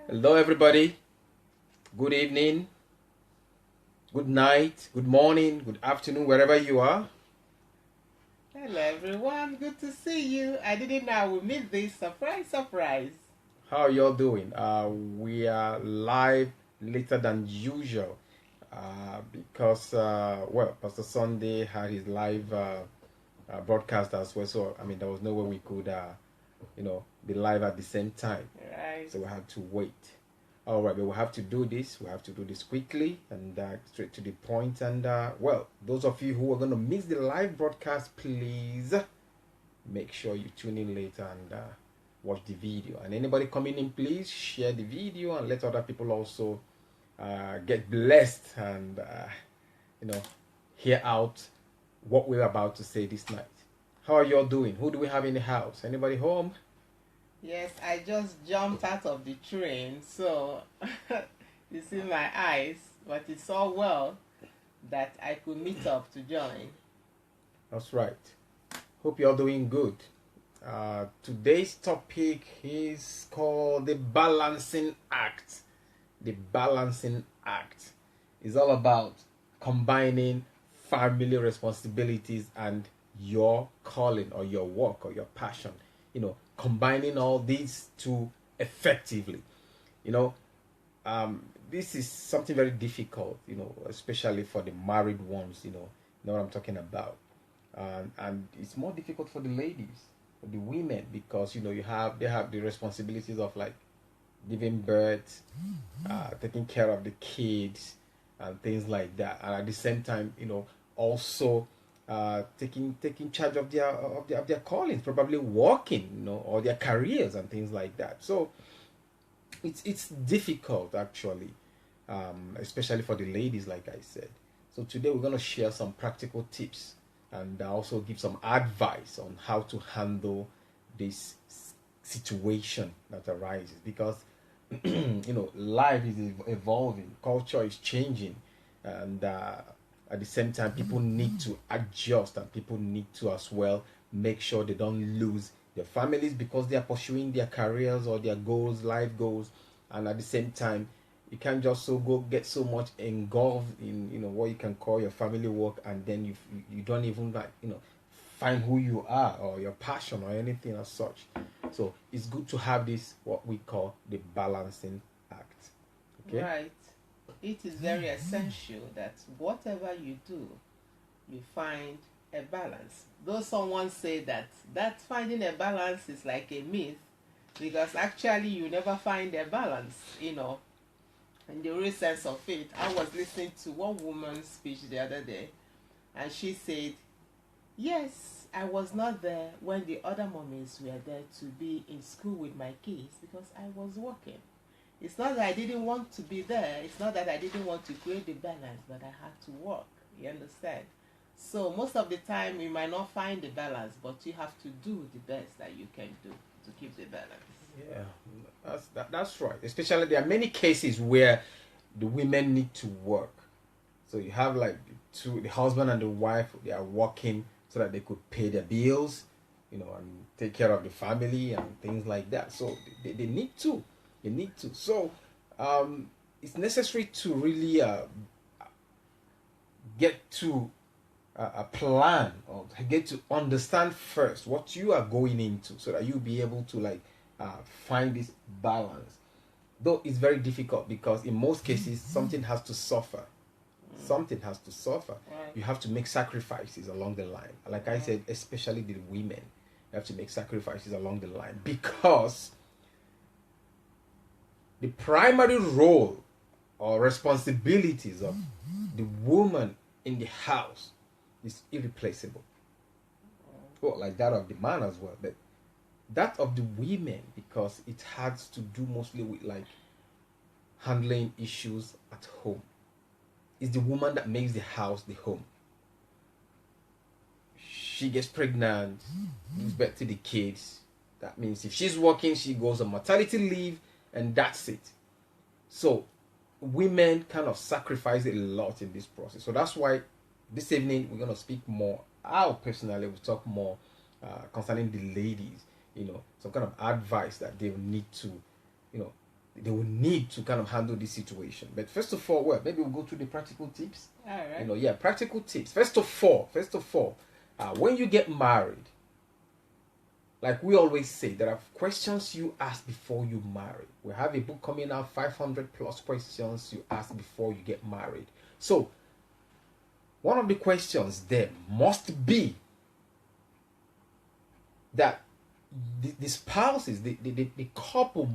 Hello, everybody. Good evening, good night, good morning, good afternoon, wherever you are. Hello everyone, good to see you. I didn't know I would miss this. Surprise, surprise. How are y'all doing? We are live later than usual because, well, Pastor Sunday had his live broadcast as well. So, I mean, there was no way we could, be live at the same time. Right. So we had to wait. All right, but we have to do this. We have to do this quickly and straight to the point. And well, those of you who are going to miss the live broadcast, please make sure you tune in later and watch the video. And anybody coming in, please share the video and let other people also get blessed and hear out what we're about to say this night. How are y'all doing? Who do we have in the house? Anybody home? Yes, I just jumped out of the train, so you see my eyes, but it's all well that I could meet up to join. That's right. Hope you're doing good. Today's topic is called the balancing act. The balancing act is all about combining family responsibilities and your calling or your work or your passion. Combining all these two effectively. You know, this is something very difficult. Especially for the married ones. Know what I'm talking about. And it's more difficult for the ladies, for the women, because they have the responsibilities of like giving birth, taking care of the kids, and things like that, and at the same time, also taking charge of their callings, probably working, or their careers and things like that. So it's difficult actually, especially for the ladies, like I said. So today we're going to share some practical tips and also give some advice on how to handle this situation that arises, because life is evolving, culture is changing, and at the same time people need to adjust, and people need to as well make sure they don't lose their families because they are pursuing their careers or their goals, life goals. And at the same time, you can't just so go get so much engulfed in what you can call your family work, and then you don't even like find who you are or your passion or anything as such. So it's good to have this what we call the balancing act. Okay. Right. It is very essential that whatever you do, you find a balance. Though someone say that finding a balance is like a myth, because actually you never find a balance. In the real sense of it, I was listening to one woman's speech the other day, and she said, yes, I was not there when the other mommies were there to be in school with my kids because I was working. It's not that I didn't want to be there, it's not that I didn't want to create the balance, but I had to work. You understand? So most of the time you might not find the balance, but you have to do the best that you can do to keep the balance. Yeah, that's right. Especially there are many cases where the women need to work. So you have like the husband and the wife, they are working so that they could pay their bills, and take care of the family and things like that. So they need to. They need to. So it's necessary to really get to a plan, or get to understand first what you are going into, so that you'll be able to like find this balance. Though it's very difficult because in most cases something has to suffer. Something has to suffer. Right. You have to make sacrifices along the line. Like I said, especially the women, you have to make sacrifices along the line, because the primary role or responsibilities of the woman in the house is irreplaceable. Well, like that of the man as well, but that of the women, because it has to do mostly with like handling issues at home. It's the woman that makes the house the home. She gets pregnant, gives birth to the kids. That means if she's working, she goes on maternity leave, and that's it. So women kind of sacrifice a lot in this process. So that's why this evening we're going to speak more. I personally will talk more concerning the ladies, some kind of advice that they will need to, they will need to kind of handle this situation. But first of all, well, maybe we'll go through the practical tips. All right. Yeah, practical tips. First of all, when you get married, like we always say, there are questions you ask before you marry. We have a book coming out, 500 plus questions you ask before you get married. So, one of the questions there must be that the spouses, the couple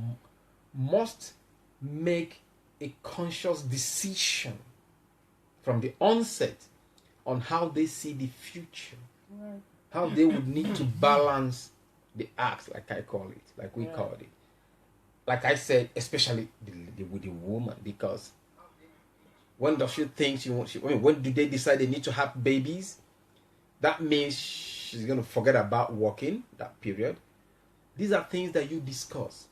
must make a conscious decision from the onset on how they see the future, right. How they would need to balance the acts, like I call it, like we called it. Like I said, especially with the woman, because when does she think when do they decide they need to have babies? That means she's going to forget about working that period. These are things that you discuss.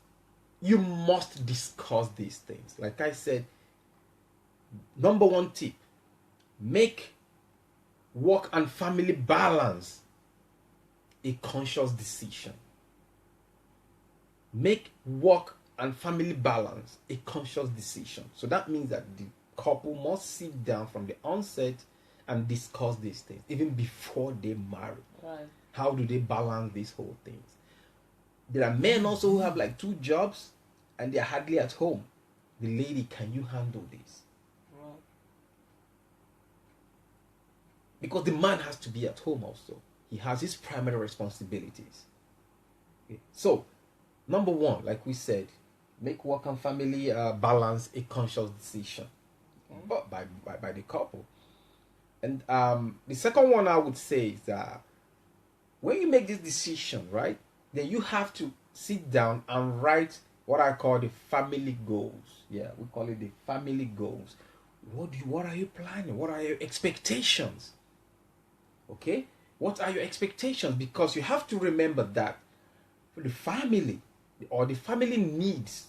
You must discuss these things. Like I said, number one tip, make work and family balance a conscious decision. Make work and family balance a conscious decision. So that means that the couple must sit down from the onset and discuss these things, even before they marry. Right. How do they balance these whole things? There are men also who have like 2 jobs and they're hardly at home. The lady, can you handle this? Right. Because the man has to be at home also. He has his primary responsibilities. Okay. So, number one, like we said, make work and family balance a conscious decision, but by the couple. And the second one I would say is that when you make this decision, right, then you have to sit down and write what I call the family goals. Yeah, we call it the family goals. What are you planning? What are your expectations? Okay? What are your expectations? Because you have to remember that for the family or the family needs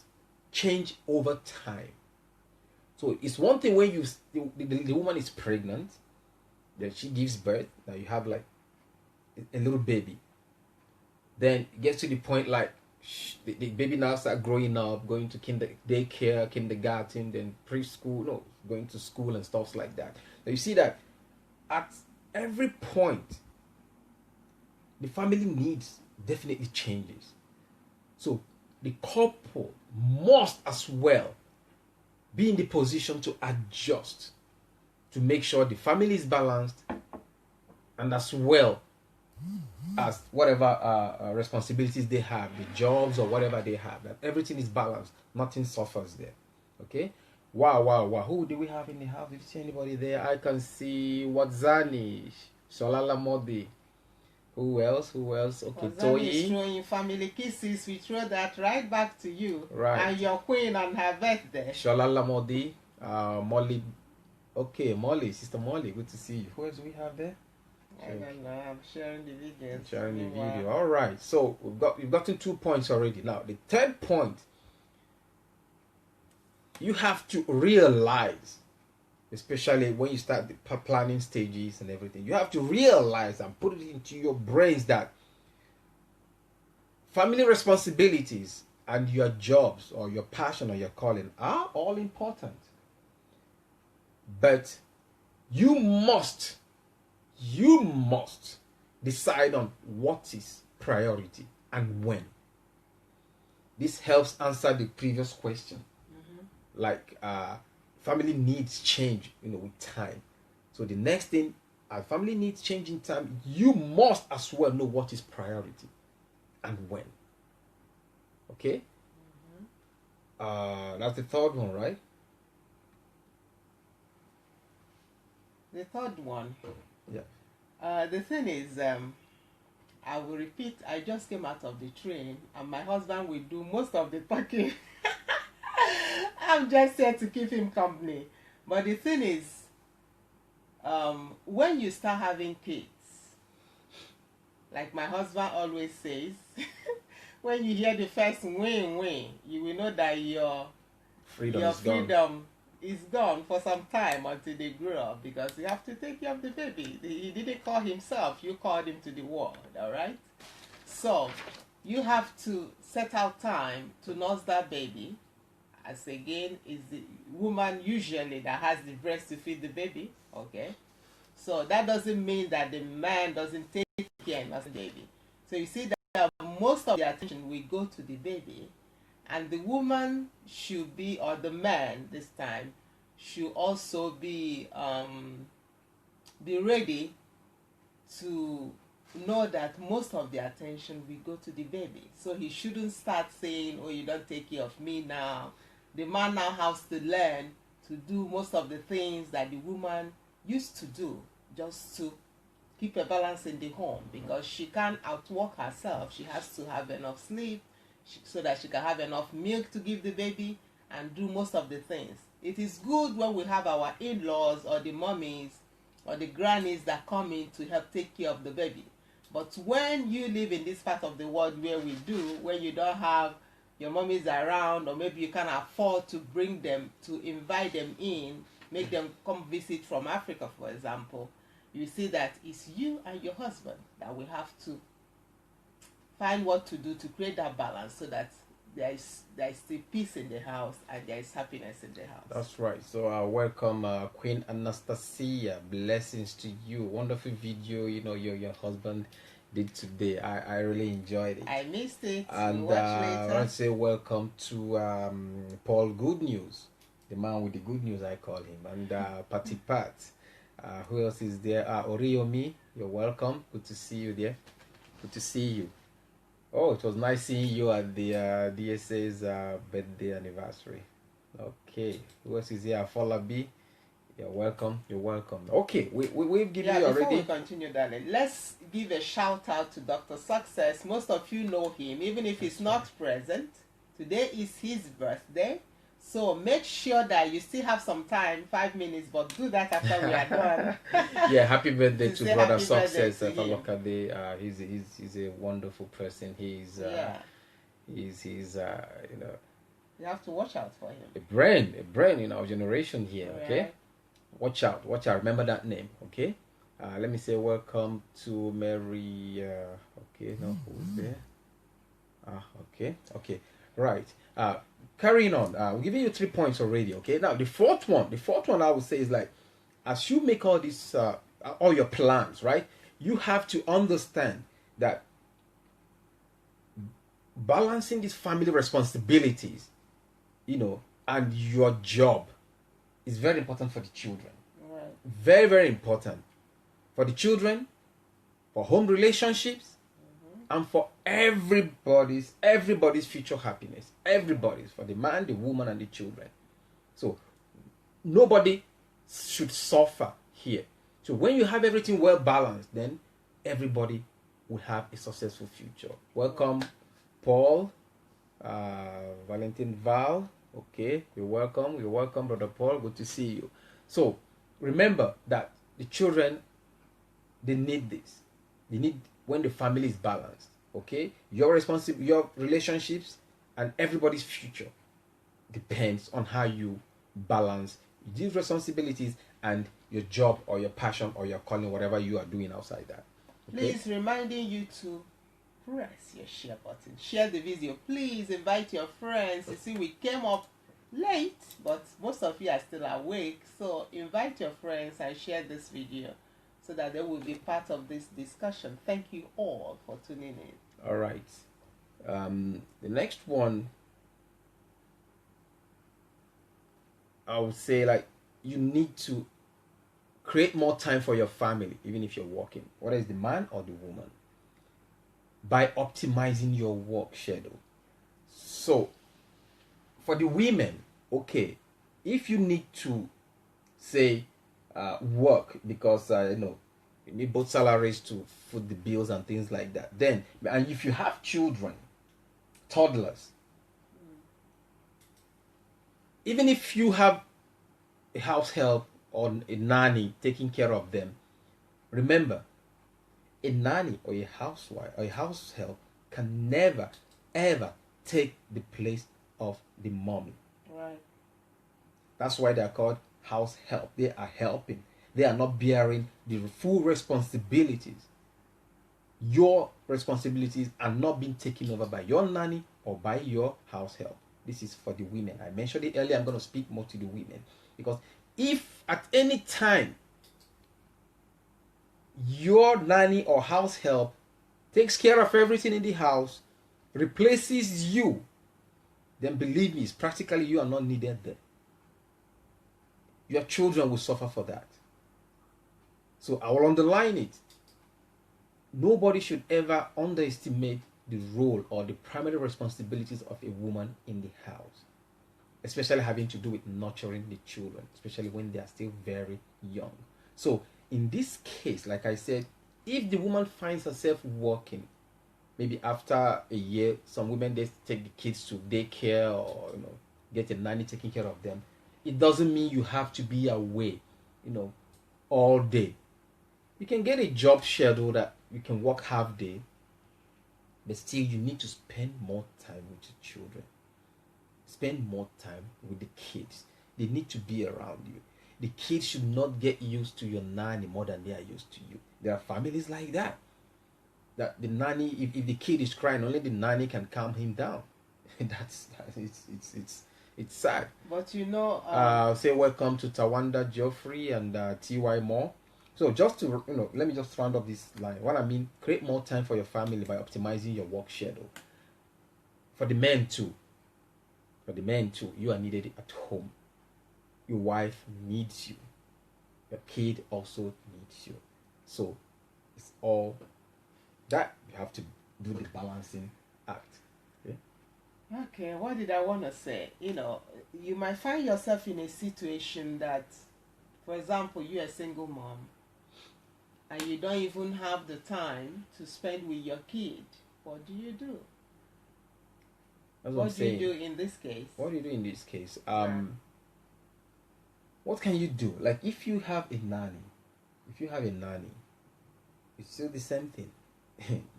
change over time. So it's one thing when the woman is pregnant, then she gives birth, now you have like a little baby. Then it gets to the point like the baby now start growing up, going to daycare, kindergarten, then preschool, going to school and stuff like that. Now you see that at every point, the family needs definitely changes. So the couple must as well be in the position to adjust to make sure the family is balanced, and as well as whatever responsibilities they have, the jobs or whatever they have, that everything is balanced, nothing suffers there. Okay? Wow. Who do we have in the house? Did you see anybody there? I can see Wadzani, Sholala Modi. Who else? Okay, Wadzani is throwing family kisses. We throw that right back to you. Right. And your queen on her birthday. Sholala Modi, Molly. Okay, Molly, Sister Molly, good to see you. Who else do we have there? I don't know. I'm sharing the video. Sharing the video. All right. So we've gotten 2 points already. Now the third point, you have to realize, especially when you start the planning stages and everything, you have to realize and put it into your brains that family responsibilities and your jobs or your passion or your calling are all important. But you must decide on what is priority and when. This helps answer the previous question. Like family needs change, with time. So the next thing, family needs change in time. You must as well know what is priority and when. Okay? That's the third one, right? The third one. Yeah. The thing is, I will repeat, I just came out of the train and my husband will do most of the talking. I'm just here to keep him company. But the thing is, when you start having kids, like my husband always says, when you hear the first wing, you will know that your freedom is gone for some time until they grow up, because you have to take care of the baby. He didn't call himself, you called him to the world, all right? So you have to set out time to nurse that baby as again is the woman usually that has the breast to feed the baby. Okay, so that doesn't mean that the man doesn't take care of the baby. So you see that most of the attention will go to the baby, and the woman should be, or the man this time, should also be ready to know that most of the attention will go to the baby. So he shouldn't start saying, oh, you don't take care of me now. The man now has to learn to do most of the things that the woman used to do, just to keep a balance in the home, because she can't outwork herself. She has to have enough sleep so that she can have enough milk to give the baby and do most of the things. It is good when we have our in-laws or the mummies or the grannies that come in to help take care of the baby. But when you live in this part of the world where we do, when you don't have your mummies around, or maybe you can't afford to bring them, to invite them in, make them come visit from Africa, for example, you see that it's you and your husband that will have to find what to do to create that balance, so that there is still peace in the house and there is happiness in the house. That's right. So welcome, Queen Anastasia. Blessings to you. Wonderful video. You know, your husband did today. I really enjoyed it. I missed it. And watch I later. want to say welcome to Paul Good News, the man with the good news, I call him, and Patty Pat. Who else is there? Oriomi, you're welcome. Good to see you there. Good to see you. Oh, it was nice seeing you at the DSA's birthday anniversary. Okay, who else is here? Folabi, you're welcome. You're welcome. Okay, we've given you already. Before we continue, darling, let's give a shout out to Dr. Success. Most of you know him, even if he's not present. Today is his birthday. So make sure that you still have some time, 5 minutes, but do that after we are done. Yeah, happy birthday to Brother Success. He's a wonderful person. He's you know, you have to watch out for him. A brain in our generation here. Okay, right. Watch out. Remember that name. Okay. Let me say welcome to Mary. Okay, no, who's there? Okay, right. Carrying on, we're giving you 3 points already. Okay, now the fourth one I would say is like, as you make all this all your plans, right, you have to understand that balancing these family responsibilities, you know, and your job is very important for the children. Right. Very, very important for the children, for home relationships, and for everybody's future happiness. Everybody's, for the man, the woman, and the children. So nobody should suffer here. So when you have everything well balanced, then everybody will have a successful future. Welcome, Paul, Valentin Val. Okay, you're welcome, Brother Paul. Good to see you. So remember that the children, they need this. They need, when the family is balanced, okay, your relationships and everybody's future depends on how you balance these responsibilities and your job or your passion or your calling, whatever you are doing outside that. Okay? Please, reminding you to press your share button, share the video, please invite your friends. You see, we came up late, but most of you are still awake, so invite your friends and share this video, so that they will be part of this discussion. Thank you all for tuning in. All right. The next one, I would say, like, you need to create more time for your family, even if you're working, whether it's the man or the woman, by optimizing your work schedule. So, for the women, okay, if you need to, say, work because you need both salaries to foot the bills and things like that, then, and if you have children, toddlers, even if you have a house help or a nanny taking care of them, remember, a nanny or a housewife or a house help can never ever take the place of the mommy. Right. That's why they are called house help. They are helping. They are not bearing the full responsibilities. Your responsibilities are not being taken over by your nanny or by your house help. this is for the women. I mentioned it earlier. I'm going to speak more to the women, because if at any time your nanny or house help takes care of everything in the house, replaces you, then believe me, it's practically you are not needed there. Your children will suffer for that. So I will underline it. Nobody should ever underestimate the role or the primary responsibilities of a woman in the house, especially having to do with nurturing the children, especially when they are still very young. So in this case, like I said, if the woman finds herself working, maybe after a year, some women, they take the kids to daycare or get a nanny taking care of them. It doesn't mean you have to be away, all day. You can get a job schedule that you can work half day, but still you need to spend more time with your children. Spend more time with the kids. They need to be around you. The kids should not get used to your nanny more than they are used to you. There are families like that. That the nanny, if the kid is crying, only the nanny can calm him down. It's sad. But say welcome to Tawanda Geoffrey and T.Y. Moore. So just to let me just round up this line. What I mean, create more time for your family by optimizing your work schedule. For the men too, you are needed at home. Your wife needs you. Your kid also needs you. So it's all that you have to do the balancing act. Okay, what did I want to say? You might find yourself in a situation that, for example, you're a single mom and you don't even have the time to spend with your kid. What do you do? What do you do in this case? What do you do in this case? What can you do? Like if you have a nanny, it's still the same thing.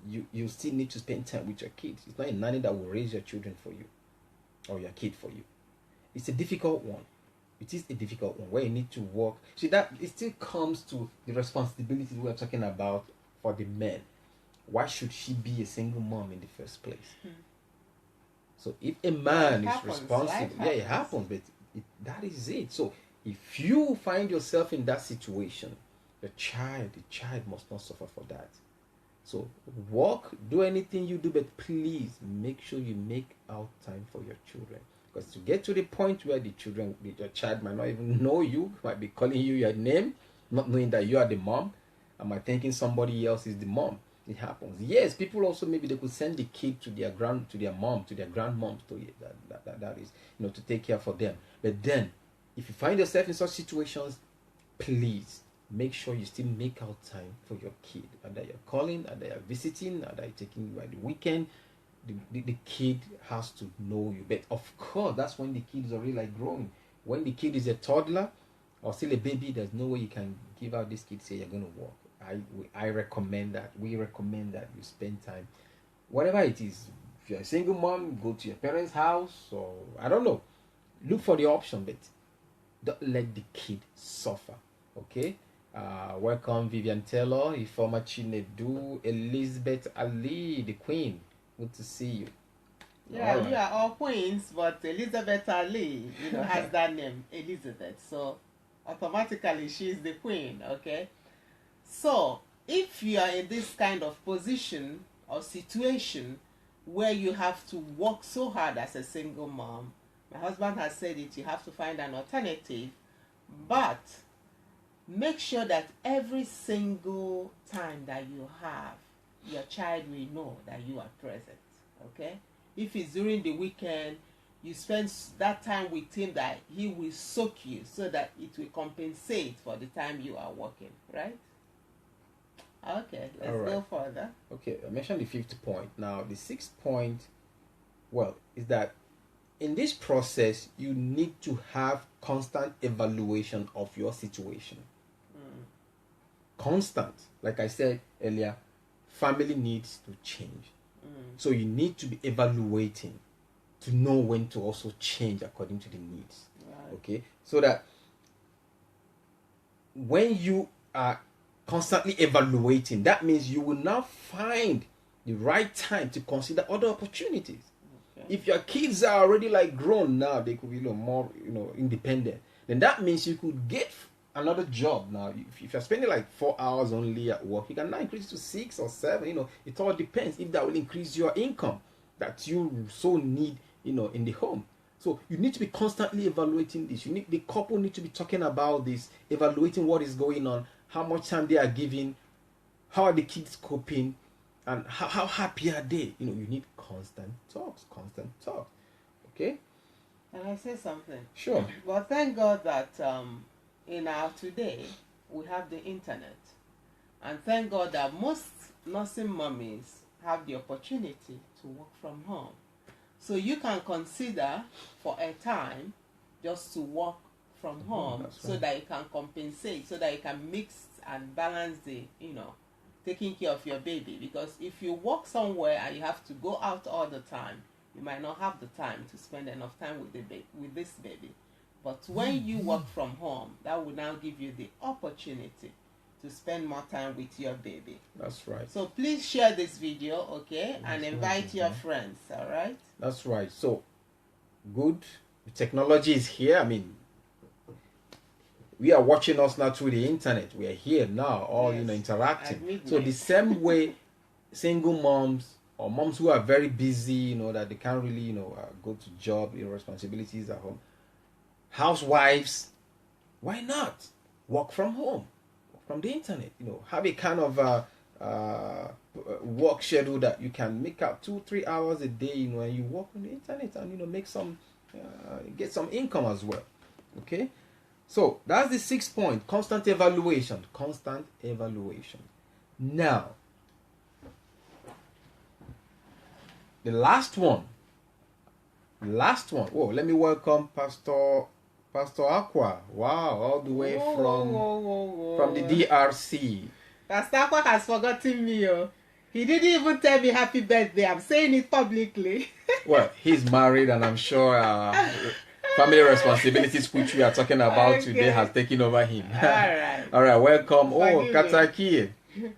you still need to spend time with your kids. It's not a nanny that will raise your children for you or your kid for you. It's a difficult one. It is a difficult one where you need to work. See, that it still comes to the responsibilities we are talking about for the men. Why should she be a single mom in the first place? So if a man is responsible, it happens, but that is it. So if you find yourself in that situation, the child must not suffer for that. So work, do anything you do, but please make sure you make out time for your children. Because to get to the point where your child might not even know you, might be calling you your name, not knowing that you are the mom, and might thinking somebody else is the mom. It happens. Yes, people also maybe they could send the kid to their grandmoms, to that is, to take care for them. But then, if you find yourself in such situations, please make sure you still make out time for your kid. Either you're calling, either you're visiting, either you're taking you at the weekend. The kid has to know you. But of course, that's when the kid is already like growing. When the kid is a toddler or still a baby, there's no way you can give out this kid, say you're going to work. I recommend that. We recommend that you spend time, whatever it is. If you're a single mom, go to your parents' house, or I don't know. Look for the option, but don't let the kid suffer. Okay? Welcome, Vivian Taylor, Ifoma Chinedu, Elizabeth Ali, the Queen. Good to see you. Yeah, right. You are all queens, but Elizabeth Ali, has that name, Elizabeth. So automatically she's the queen. Okay. So, if you are in this kind of position or situation where you have to work so hard as a single mom, my husband has said it, you have to find an alternative, but make sure that every single time that you have, your child will know that you are present, okay? If it's during the weekend, you spend that time with him that he will soak you so that it will compensate for the time you are working, right? Okay, let's go further. Okay, I mentioned the 5th point. Now, the 6th point, is that in this process, you need to have constant evaluation of your situation. Constant. Like I said earlier, family needs to change. So you need to be evaluating to know when to also change according to the needs. Right. Okay? So that when you are constantly evaluating, that means you will now find the right time to consider other opportunities. If your kids are already like grown now, they could be more independent. Then that means you could get another job now. If you're spending like 4 hours only at work, you can now increase to 6 or 7. It all depends if that will increase your income that you so need in the home. So you need to be constantly evaluating this. The couple need to be talking about this, evaluating what is going on, how much time they are giving, how are the kids coping, and how happy are they. You need constant talks. Okay? Can I say something? Sure. Well, thank God that in our today we have the internet, and thank God that most nursing mummies have the opportunity to work from home. So you can consider for a time just to work from home, so right. that you can compensate, so that you can mix and balance the, taking care of your baby. Because if you work somewhere and you have to go out all the time, you might not have the time to spend enough time with this baby. But when you work from home, that will now give you the opportunity to spend more time with your baby. That's right. So please share this video, okay? And invite your friends, all right? That's right. So, good. The technology is here. I mean, we are watching us now through the internet. We are here now, all, interacting. So the same way single moms or moms who are very busy, that they can't really, go to job, responsibilities at home. Housewives, why not work from home? From the internet, have a kind of work schedule that you can make out 2-3 hours a day, and you work on the internet and make some get some income as well. Okay, so that's the 6th point: constant evaluation. Now, the last one. Oh, let me welcome Pastor Aqua. Wow, all the way from the DRC. Pastor Aqua has forgotten me. He didn't even tell me happy birthday. I'm saying it publicly. Well, he's married, and I'm sure family responsibilities, which we are talking about today, has taken over him. All right. All right, welcome. Kataki.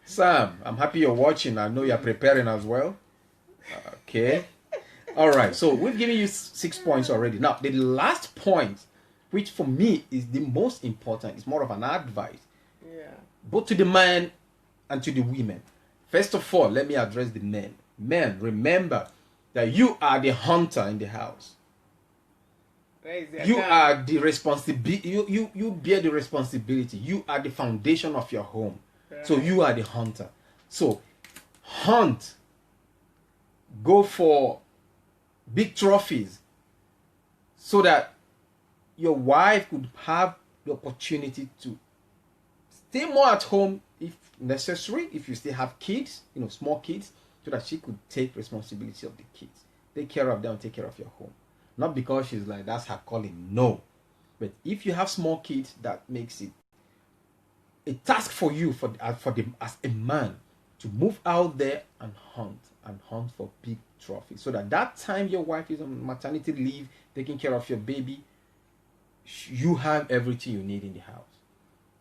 Sam, I'm happy you're watching. I know you're preparing as well. Okay. All right, so we've given you 6 points already. Now, the last point, which for me is the most important, is more of an advice, both to the man and to the women. First of all, let me address the men. Men, remember that you are the hunter in the house. You are the responsibility. You bear the responsibility. You are the foundation of your home. Right. So you are the hunter. So hunt. Go for big trophies, so that your wife could have the opportunity to stay more at home if necessary, if you still have kids, small kids, so that she could take responsibility of the kids, take care of them, take care of your home. Not because she's like, that's her calling, no. But if you have small kids, that makes it a task for you, for them as a man, to move out there and hunt for big trophies, so that time your wife is on maternity leave, taking care of your baby, you have everything you need in the house.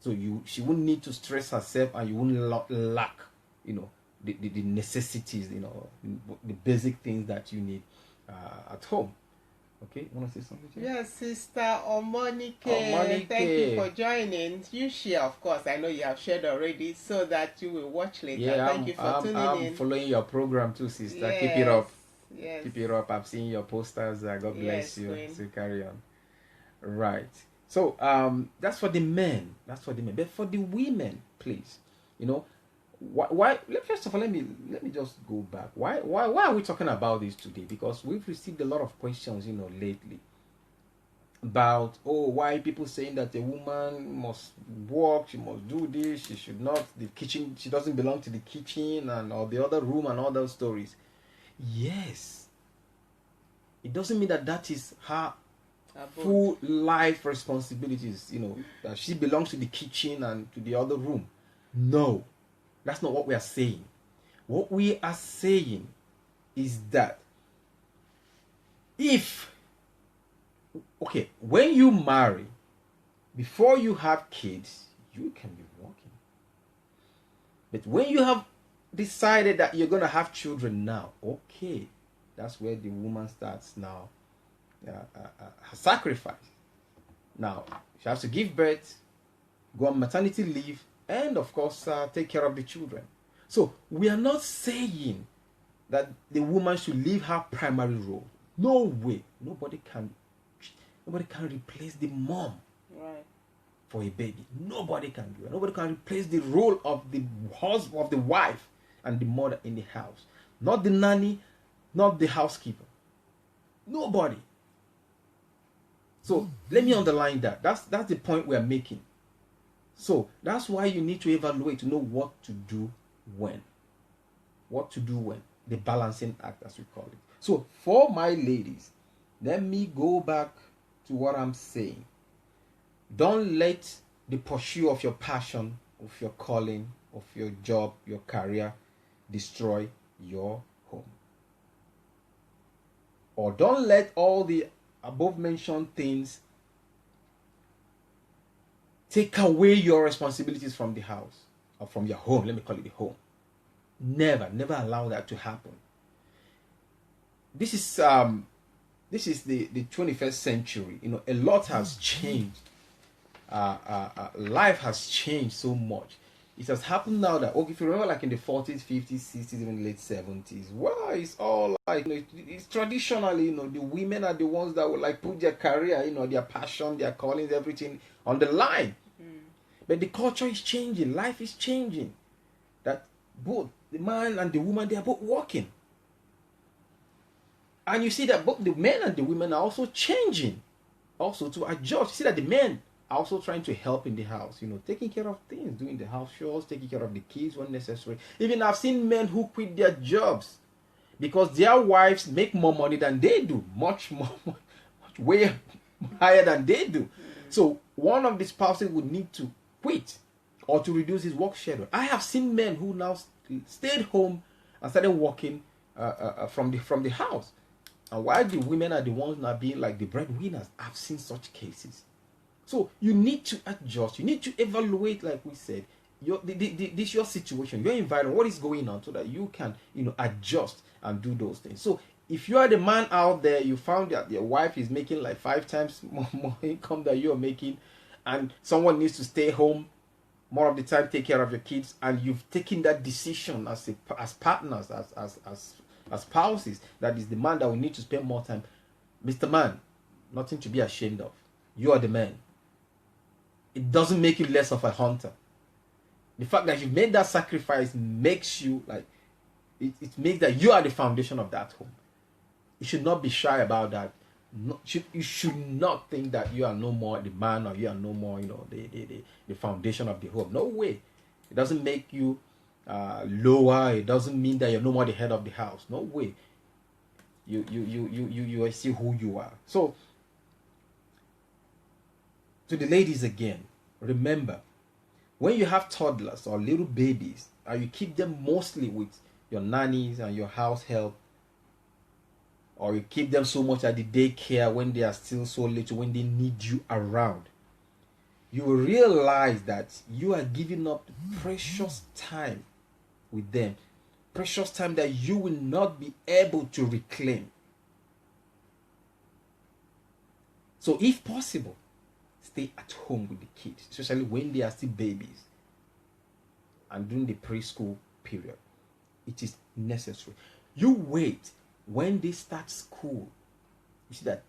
So she wouldn't need to stress herself, and you wouldn't lack, the necessities, the basic things that you need at home. Okay, you want to say something? Yes, Sister Omonike, thank you for joining. You share, of course. I know you have shared already, so that you will watch later. Yeah, thank you for tuning in. I'm following your program too, sister. Yes, keep it up. Yes. Keep it up. I've seen your posters. God bless you. Queen. So carry on. Right. So that's for the men. But for the women, please, why first of all, let me just go back. Why are we talking about this today? Because we've received a lot of questions, lately, about why people saying that a woman must work, she must do this, she should not, the kitchen, she doesn't belong to the kitchen or the other room, and all those stories. Yes, it doesn't mean that is her full life responsibilities, that she belongs to the kitchen and to the other room. No, that's not what we are saying. What we are saying is that when you marry, before you have kids, you can be working. But when you have decided that you're going to have children now, okay, That's where the woman starts now her sacrifice. Now, she has to give birth, go on maternity leave, and of course, take care of the children. So, we are not saying that the woman should leave her primary role. No way. Nobody can replace the mom for a baby. Nobody can do it. Nobody can replace the role of the husband, of the wife, and the mother in the house. Not the nanny, not the housekeeper. Nobody. So let me underline that. That's the point we are making. So that's why you need to evaluate to know what to do when. What to do when. The balancing act, as we call it. So for my ladies, let me go back to what I'm saying. Don't let the pursuit of your passion, of your calling, of your job, your career, destroy your home. Or don't let all the above mentioned things take away your responsibilities from the house or from your home. Let me call it the home. Never allow that to happen. This is the 21st century. You know, a lot has changed. Life has changed so much. It has happened now that, okay, if you remember, like in the 40s, 50s, 60s, even late 70s, well, it's all like, you know, it's traditionally, you know, the women are the ones that would like put their career, you know, their passion, their callings, everything on the line. But the culture is changing. Life is changing. That both the man and the woman, they are both working. And you see that both the men and the women are also changing, also to adjust. You see that the men are also trying to help in the house, you know, taking care of things, doing the house chores, taking care of the kids when necessary. Even I've seen men who quit their jobs because their wives make more money than they do, much way higher than they do. So one of the spouses would need to quit or to reduce his work schedule. I have seen men who now stayed home and started working from the house. And while the women are the ones now being like the breadwinners, I've seen such cases. So you need to adjust. You need to evaluate, like we said, your situation, your environment, what is going on, so that you can, you know, adjust and do those things. So if you are the man out there, you found that your wife is making like 5 times more income than you are making, and someone needs to stay home more of the time, take care of your kids, and you've taken that decision as partners, as spouses, that is the man that will need to spend more time. Mr. Man, nothing to be ashamed of. You are the man. It doesn't make you less of a hunter. The fact that you've made that sacrifice makes you like, it makes that you are the foundation of that home. You should not be shy about that. You should not think that you are no more the man, or you are no more, you know, the foundation of the home. No way. It doesn't make you lower. It doesn't mean that you're no more the head of the house. No way. You see who you are. So to the ladies again, remember, when you have toddlers or little babies and you keep them mostly with your nannies and your house help, or you keep them so much at the daycare when they are still so little, when they need you around, you will realize that you are giving up precious time with them, precious time that you will not be able to reclaim. So if possible, stay at home with the kids, especially when they are still babies and during the preschool period. It is necessary. You wait when they start school. You see that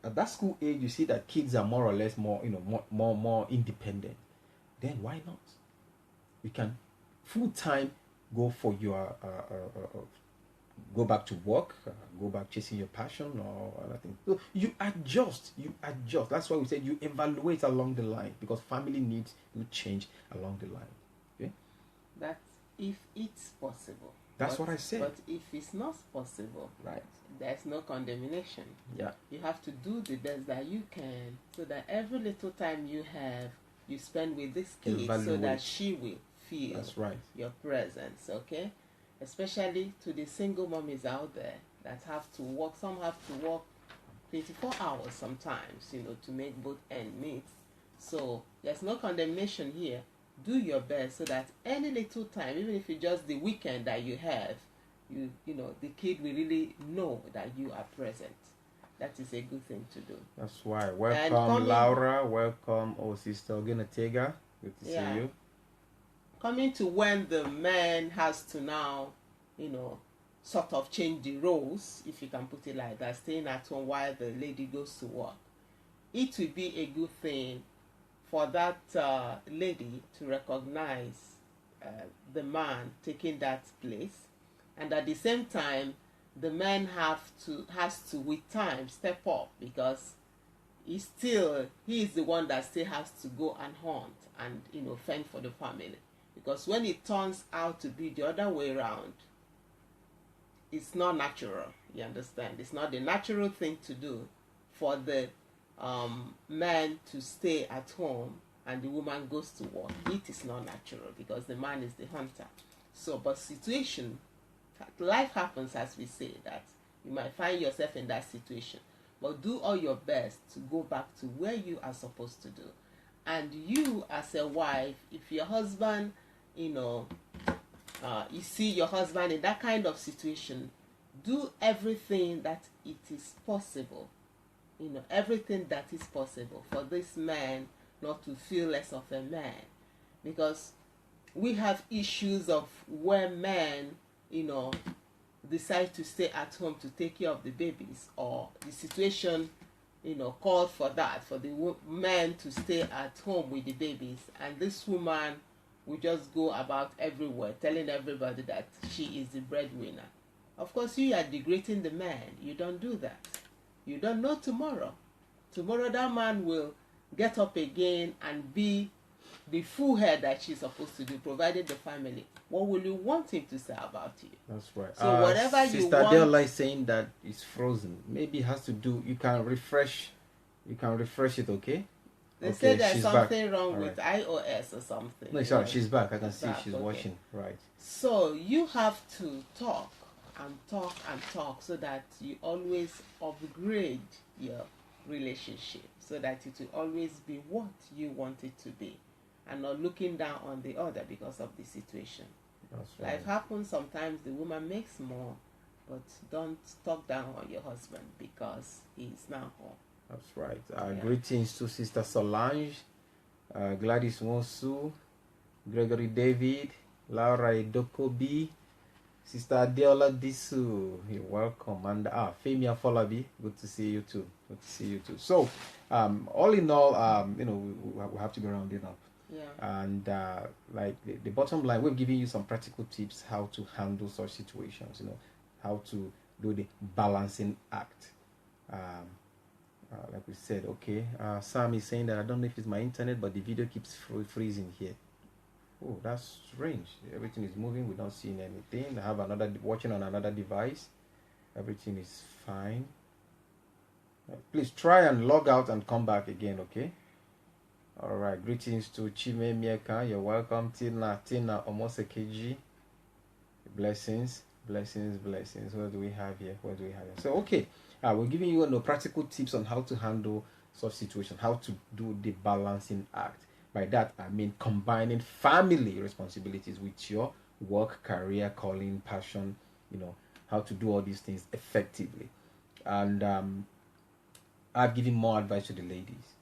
at that school age, you see that kids are more or less more independent. Then why not? You can full time go for your go back to work, go back chasing your passion or anything. So you adjust. That's why we said you evaluate along the line, because family needs to change along the line. Okay? That's if it's possible. That's what I said. But if it's not possible, right, there's no condemnation. Yeah. You have to do the best that you can, so that every little time you have, you spend with this kid, so that she will feel that's right, your presence, okay? Especially to the single mommies out there that have to work. Some have to work 24 hours sometimes, you know, to make both ends meet. So there's no condemnation here. Do your best so that any little time, even if it's just the weekend that you have, you know, the kid will really know that you are present. That is a good thing to do. That's why. Welcome, Laura. Welcome, Sister Ogenatega. Good to see you. Coming to when the man has to now, you know, sort of change the roles, if you can put it like that, staying at home while the lady goes to work. It will be a good thing for that lady to recognize the man taking that place, and at the same time the man has to with time step up, because he is the one that still has to go and hunt and, you know, fend for the family. Because when it turns out to be the other way around, it's not natural. You understand? It's not the natural thing to do for the man to stay at home and the woman goes to work. It is not natural, because the man is the hunter. So, but life happens, as we say, that you might find yourself in that situation. But do all your best to go back to where you are supposed to do. And you, as a wife, if your husband, you know, you see your husband in that kind of situation, do everything that it is possible, you know, everything that is possible for this man not to feel less of a man. Because we have issues of where men, you know, decide to stay at home to take care of the babies, or the situation, you know, called for that, for the man to stay at home with the babies, and this woman will just go about everywhere telling everybody that she is the breadwinner. Of course, you are degrading the man. You don't do that. You don't know tomorrow. Tomorrow that man will get up again and be the full head that she's supposed to do, provided the family. What will you want him to say about you? That's right. So whatever you want. Sister Adelaja is saying that it's frozen. Maybe it has to do. You can refresh it. Okay. They say there's something wrong with iOS or something. No, sorry, she's back. I can see she's watching. Right. So you have to talk and talk and talk, so that you always upgrade your relationship, so that it will always be what you want it to be, and not looking down on the other because of the situation. That's right. Life happens. Sometimes the woman makes more, but don't talk down on your husband because he's now home. That's right. Greetings to Sister Solange, Gladys Wonsu, Gregory David, Laura Idokobi, Sister Adiola Disu. You're welcome. And Femia Folabi, good to see you too. Good to see you too. So, all in all, you know, we have to be rounding up. Yeah. And like the bottom line, we've given you some practical tips how to handle such situations. You know, how to do the balancing act. Like we said, okay. Sam is saying that I don't know if it's my internet, but the video keeps freezing here. Oh, that's strange. Everything is moving. We're not seeing anything. I have watching on another device. Everything is fine. Please try and log out and come back again, okay? All right. Greetings to Chime Mieka. You're welcome. Tina Omosekeji. Blessings. What do we have here? So, okay. We're giving you practical tips on how to handle such situations, how to do the balancing act. By that, I mean combining family responsibilities with your work, career, calling, passion, you know, how to do all these things effectively. And I've given more advice to the ladies.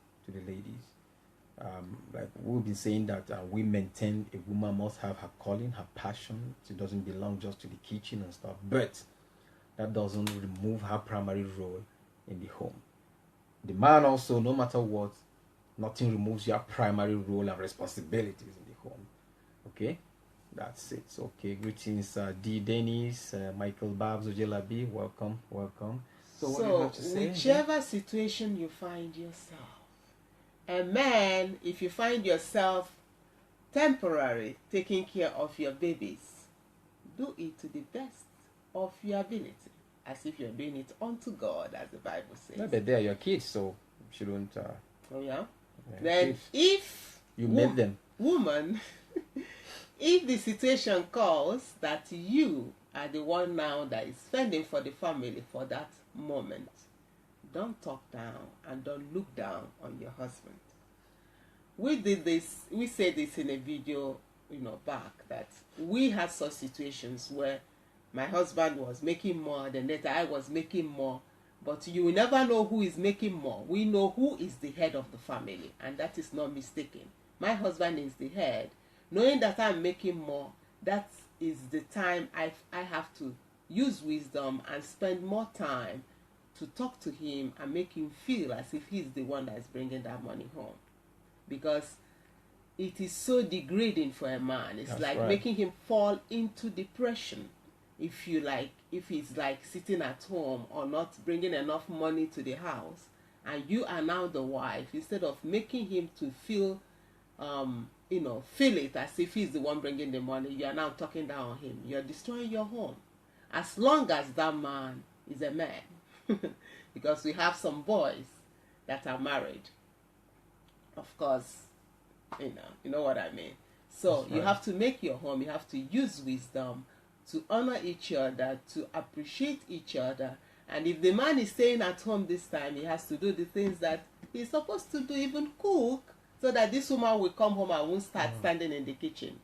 Like we've been saying that we maintain a woman must have her calling, her passion. She doesn't belong just to the kitchen and stuff. But that doesn't remove her primary role in the home. The man also, no matter what, nothing removes your primary role and responsibilities in the home. Okay? That's it. Okay, greetings, D. Dennis, Michael Babs, Ojelabi, welcome. So what do you have to say? Whichever situation you find yourself, a man, if you find yourself temporarily taking care of your babies, do it to the best of your ability, as if you're doing it unto God, as the Bible says. No, but they're your kids, so you shouldn't. Oh yeah. Then if you made them, woman, if the situation calls that you are the one now that is fending for the family for that moment, don't talk down and don't look down on your husband. We did this. We said this in a video, back, that we had such situations where my husband was making more, then later I was making more. But you will never know who is making more. We know who is the head of the family, and that is not mistaken. My husband is the head. Knowing that I'm making more, that is the time I have to use wisdom and spend more time to talk to him and make him feel as if he's the one that is bringing that money home. Because it is so degrading for a man. It's like making him fall into depression. If he's like sitting at home or not bringing enough money to the house, and you are now the wife, instead of making him to feel it as if he's the one bringing the money, you are now talking down on him. You're destroying your home. As long as that man is a man, because we have some boys that are married, of course, you know what I mean. So you have to make your home, you have to use wisdom to honor each other, to appreciate each other. And if the man is staying at home this time, he has to do the things that he's supposed to do, even cook, so that this woman will come home and won't start standing in the kitchen.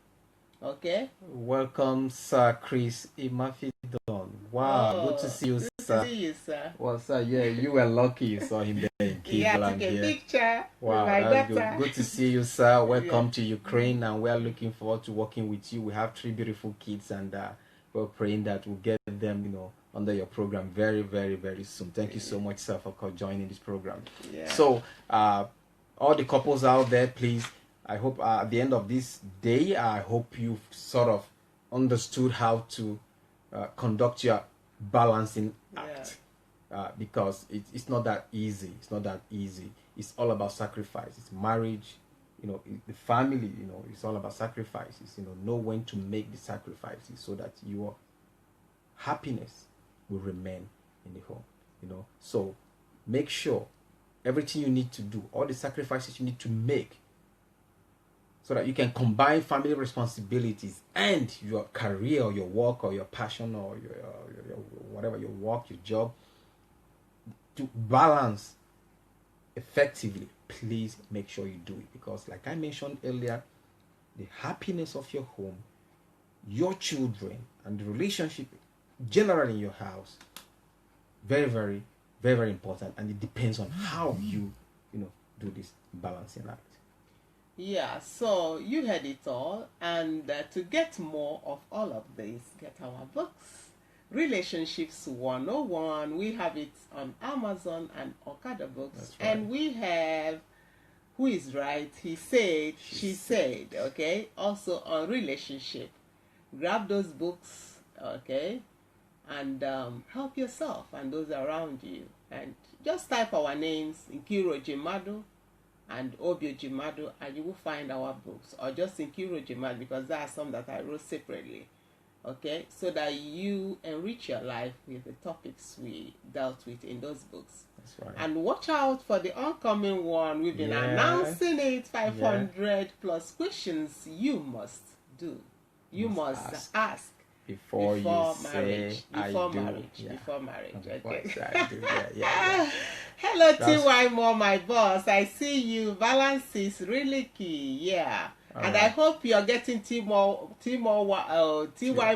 Okay? Welcome, Sir Chris Imafidon. Wow, good to see you, good sir. Good to see you, sir. Well, sir, yeah, you were lucky you saw him there in Cleveland. Yeah, I took a picture wow, with my that's daughter. Good to see you, sir. Welcome to Ukraine, and we are looking forward to working with you. We have 3 beautiful kids, and we're praying that we'll get them, under your program very, very, very soon. Thank you so much, sir, for joining this program. Yeah. So, all the couples out there, please, I hope at the end of this day, I hope you've sort of understood how to conduct your balancing act. Because it's not that easy. It's not that easy. It's all about sacrifice. It's marriage, the family, it's all about sacrifices. Know when to make the sacrifices so that your happiness will remain in the home. So make sure everything you need to do, all the sacrifices you need to make, so that you can combine family responsibilities and your career or your work or your passion or your whatever, your work, your job, to balance effectively. Please make sure you do it, because like I mentioned earlier, the happiness of your home, your children, and the relationship generally in your house, very, very, very, very important, and it depends on how you do this balancing act. Yeah, so you heard it all, and to get more of all of this, get our books, Relationships 101. We have it on Amazon and Okada Books. Right. And we have Who is Right, He Said, She Said, okay? Also on relationship. Grab those books, okay? And help yourself and those around you. And just type our names, Nkiru Ojimadụ and Obi Ojimadu, and you will find our books. Or just Nkiru Ojimadụ, because there are some that I wrote separately. Okay, so that you enrich your life with the topics we dealt with in those books. That's right. And watch out for the oncoming one. We've been announcing it. 500 plus questions you must do. You must ask before marriage. Before marriage. Okay. Hello, T.Y. Moore, my boss. I see you. Balance is really key. Yeah. And I hope you're getting T.Y.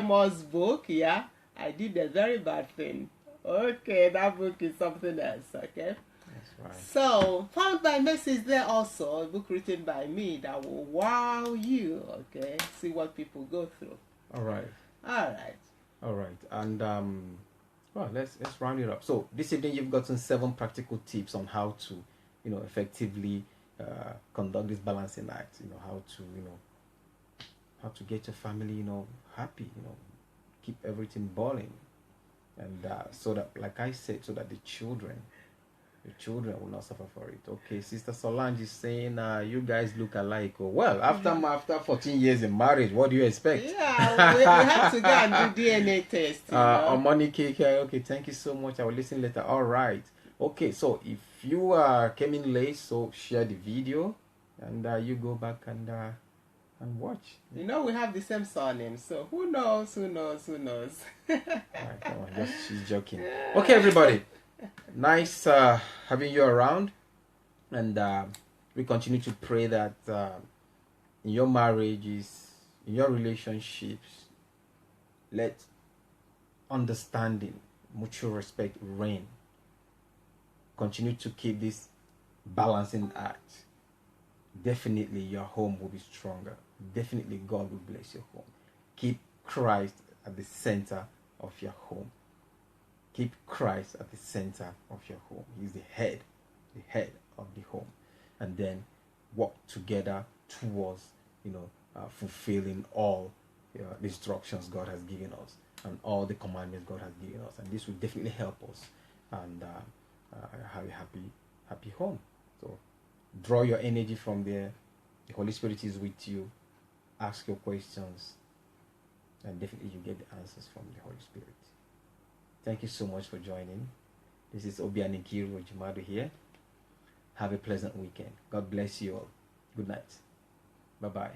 Moore's book. Yeah, I did a very bad thing. Okay, that book is something else. Okay. That's right. So, Found by Mercy is there also, a book written by me that will wow you. Okay, see what people go through. All right. And well, let's round it up. So this evening you've gotten 7 practical tips on how to, effectively conduct this balancing act. How to get your family, happy. Keep everything boiling, and so that, like I said, so that the children will not suffer for it. Okay, Sister Solange is saying, you guys look alike. Oh, well, after 14 years in marriage, what do you expect? Yeah, we have to go and do DNA test. Money cake. Okay, thank you so much. I will listen later. All right. Okay, so if you came in late, so share the video, and you go back and watch. We have the same surname, so who knows? All right, come on, she's joking. Okay, everybody. Nice having you around, and we continue to pray that in your marriages, in your relationships, let understanding, mutual respect reign. Continue to keep this balancing act. Definitely your home will be stronger. Definitely God will bless your home. Keep Christ at the center of your home. Keep Christ at the center of your home. He's the head of the home. And then work together towards, fulfilling all the instructions God has given us and all the commandments God has given us. And this will definitely help us and have a happy home. So draw your energy from there. The Holy Spirit is with you. Ask your questions, and definitely you get the answers from the Holy Spirit. Thank you so much for joining. This is Obi and Nkiru Ojimadu here. Have a pleasant weekend. God bless you all. Good night. Bye-bye.